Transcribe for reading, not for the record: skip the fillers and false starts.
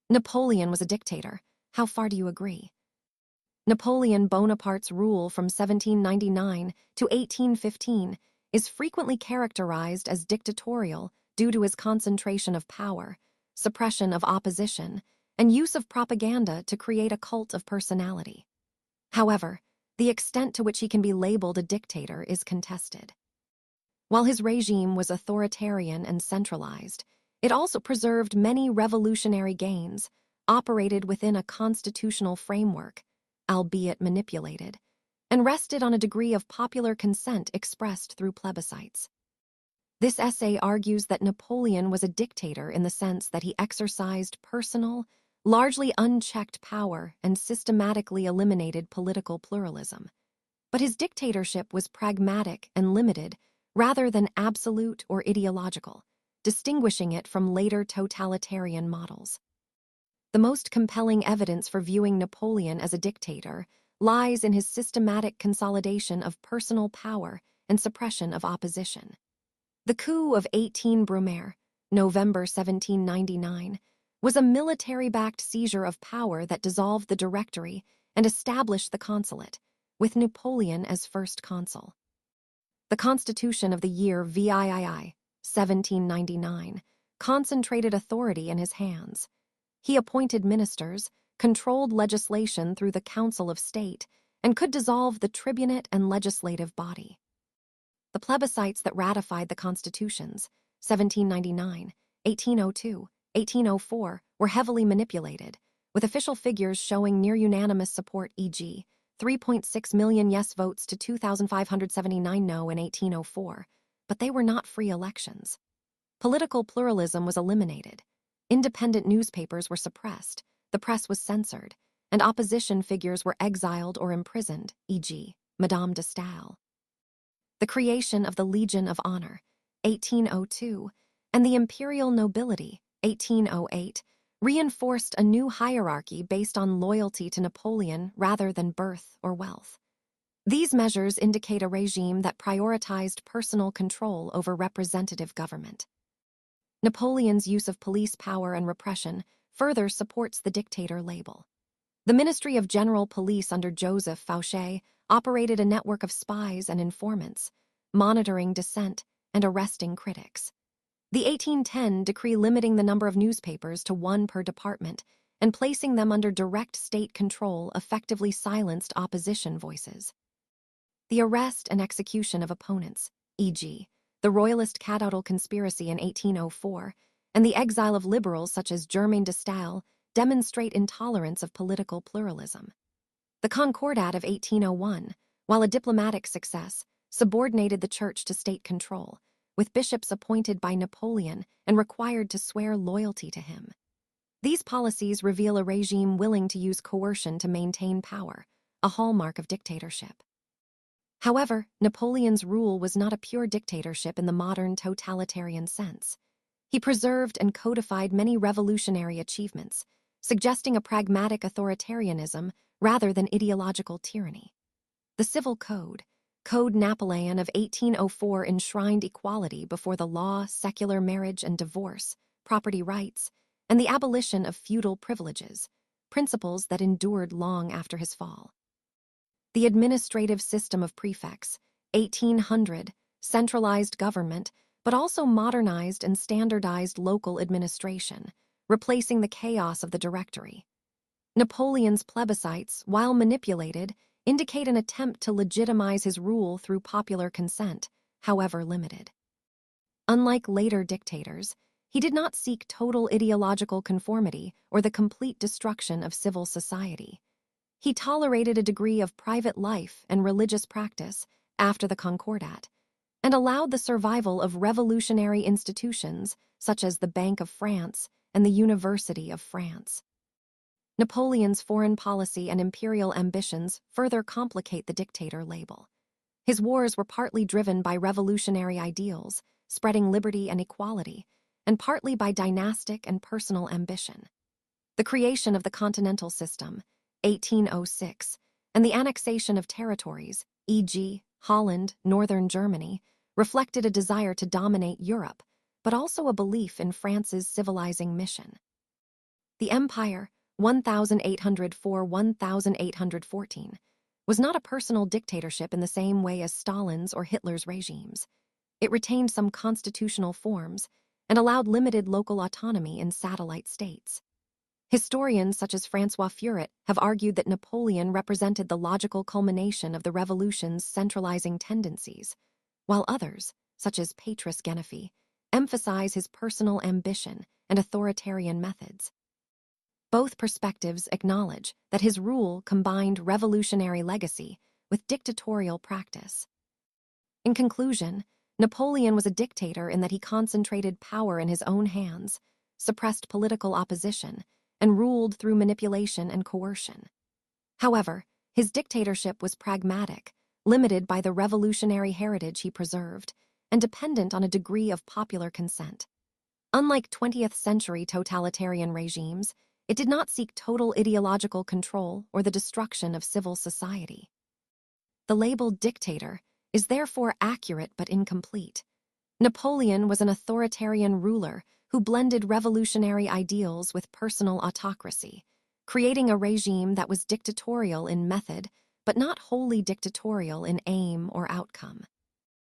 Napoleon was a dictator. How far do you agree? Napoleon Bonaparte's rule from 1799 to 1815 is frequently characterized as dictatorial due to his concentration of power, suppression of opposition, and use of propaganda to create a cult of personality. However, the extent to which he can be labeled a dictator is contested. While his regime was authoritarian and centralized, it also preserved many revolutionary gains, operated within a constitutional framework, albeit manipulated, and rested on a degree of popular consent expressed through plebiscites. This essay argues that Napoleon was a dictator in the sense that he exercised personal, largely unchecked power and systematically eliminated political pluralism. But his dictatorship was pragmatic and limited rather than absolute or ideological, distinguishing it from later totalitarian models. The most compelling evidence for viewing Napoleon as a dictator lies in his systematic consolidation of personal power and suppression of opposition. The coup of 18 Brumaire, November 1799, was a military-backed seizure of power that dissolved the Directory and established the Consulate, with Napoleon as first consul. The Constitution of the year VIII, 1799, concentrated authority in his hands. He appointed ministers, controlled legislation through the Council of State, and could dissolve the tribunate and legislative body. The plebiscites that ratified the constitutions, 1799, 1802, 1804, were heavily manipulated, with official figures showing near-unanimous support, e.g., 3.6 million yes votes to 2,579 no in 1804, but they were not free elections. Political pluralism was eliminated. Independent newspapers were suppressed, the press was censored, and opposition figures were exiled or imprisoned, e.g., Madame de Staël. The creation of the Legion of Honor, 1802, and the imperial nobility, 1808, reinforced a new hierarchy based on loyalty to Napoleon rather than birth or wealth. These measures indicate a regime that prioritized personal control over representative government. Napoleon's use of police power and repression further supports the dictator label. The Ministry of General Police under Joseph Fouché operated a network of spies and informants, monitoring dissent and arresting critics. The 1810 decree limiting the number of newspapers to one per department and placing them under direct state control effectively silenced opposition voices. The arrest and execution of opponents, e.g., the Royalist Cadoudal conspiracy in 1804, and the exile of liberals such as Germain de Staël demonstrate intolerance of political pluralism. The Concordat of 1801, while a diplomatic success, subordinated the church to state control, with bishops appointed by Napoleon and required to swear loyalty to him. These policies reveal a regime willing to use coercion to maintain power, a hallmark of dictatorship. However, Napoleon's rule was not a pure dictatorship in the modern totalitarian sense. He preserved and codified many revolutionary achievements, suggesting a pragmatic authoritarianism rather than ideological tyranny. The Civil Code, Code Napoleon of 1804, enshrined equality before the law, secular marriage and divorce, property rights, and the abolition of feudal privileges, principles that endured long after his fall. The administrative system of prefects, 1800, centralized government, but also modernized and standardized local administration, replacing the chaos of the Directory. Napoleon's plebiscites, while manipulated, indicate an attempt to legitimize his rule through popular consent, however limited. Unlike later dictators, he did not seek total ideological conformity or the complete destruction of civil society. He tolerated a degree of private life and religious practice after the Concordat, and allowed the survival of revolutionary institutions such as the Bank of France and the University of France. Napoleon's foreign policy and imperial ambitions further complicate the dictator label. His wars were partly driven by revolutionary ideals, spreading liberty and equality, and partly by dynastic and personal ambition. The creation of the continental system, 1806, and the annexation of territories, e.g., Holland, northern Germany, reflected a desire to dominate Europe, but also a belief in France's civilizing mission. The empire, 1804–1814, was not a personal dictatorship in the same way as Stalin's or Hitler's regimes. It retained some constitutional forms and allowed limited local autonomy in satellite states. Historians such as François Furet have argued that Napoleon represented the logical culmination of the revolution's centralizing tendencies, while others, such as Patrice Genefi, emphasize his personal ambition and authoritarian methods. Both perspectives acknowledge that his rule combined revolutionary legacy with dictatorial practice. In conclusion, Napoleon was a dictator in that he concentrated power in his own hands, suppressed political opposition, and ruled through manipulation and coercion. However, his dictatorship was pragmatic, limited by the revolutionary heritage he preserved, and dependent on a degree of popular consent. Unlike 20th-century totalitarian regimes, it did not seek total ideological control or the destruction of civil society. The label dictator is therefore accurate but incomplete. Napoleon was an authoritarian ruler who blended revolutionary ideals with personal autocracy, creating a regime that was dictatorial in method but not wholly dictatorial in aim or outcome.